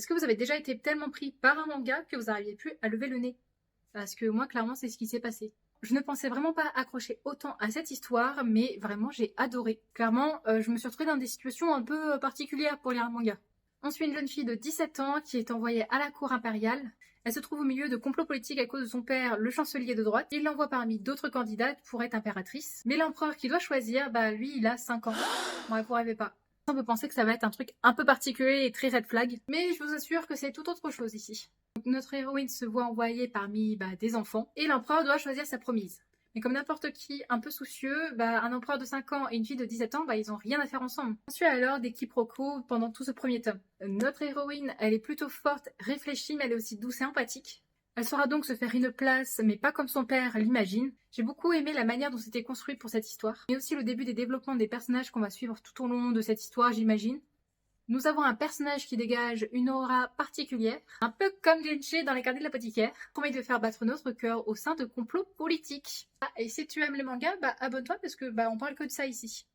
Est-ce que vous avez déjà été tellement pris par un manga que vous n'arriviez plus à lever le nez? Parce que moi, clairement, c'est ce qui s'est passé. Je ne pensais vraiment pas accrocher autant à cette histoire, mais vraiment, j'ai adoré. Clairement, je me suis retrouvée dans des situations un peu particulières pour lire un manga. On suit une jeune fille de 17 ans qui est envoyée à la cour impériale. Elle se trouve au milieu de complots politiques à cause de son père, le chancelier de droite. Il l'envoie parmi d'autres candidates pour être impératrice. Mais l'empereur qui doit choisir, lui, il a 5 ans. Ouais, vous rêvez pas. On peut penser que ça va être un truc un peu particulier et très red flag, mais je vous assure que c'est tout autre chose ici. Donc, notre héroïne se voit envoyée parmi des enfants, et l'empereur doit choisir sa promise. Mais comme n'importe qui un peu soucieux, un empereur de 5 ans et une fille de 17 ans, ils ont rien à faire ensemble. On suit alors des quiproquos pendant tout ce premier tome. Notre héroïne, elle est plutôt forte, réfléchie, mais elle est aussi douce et empathique. Elle saura donc se faire une place, mais pas comme son père l'imagine. J'ai beaucoup aimé la manière dont c'était construit pour cette histoire, mais aussi le début des développements des personnages qu'on va suivre tout au long de cette histoire, j'imagine. Nous avons un personnage qui dégage une aura particulière, un peu comme Genji dans les carnets de l'apothicaire, promet de faire battre notre cœur au sein de complots politiques. Ah, et si tu aimes les mangas, abonne-toi parce que on parle que de ça ici.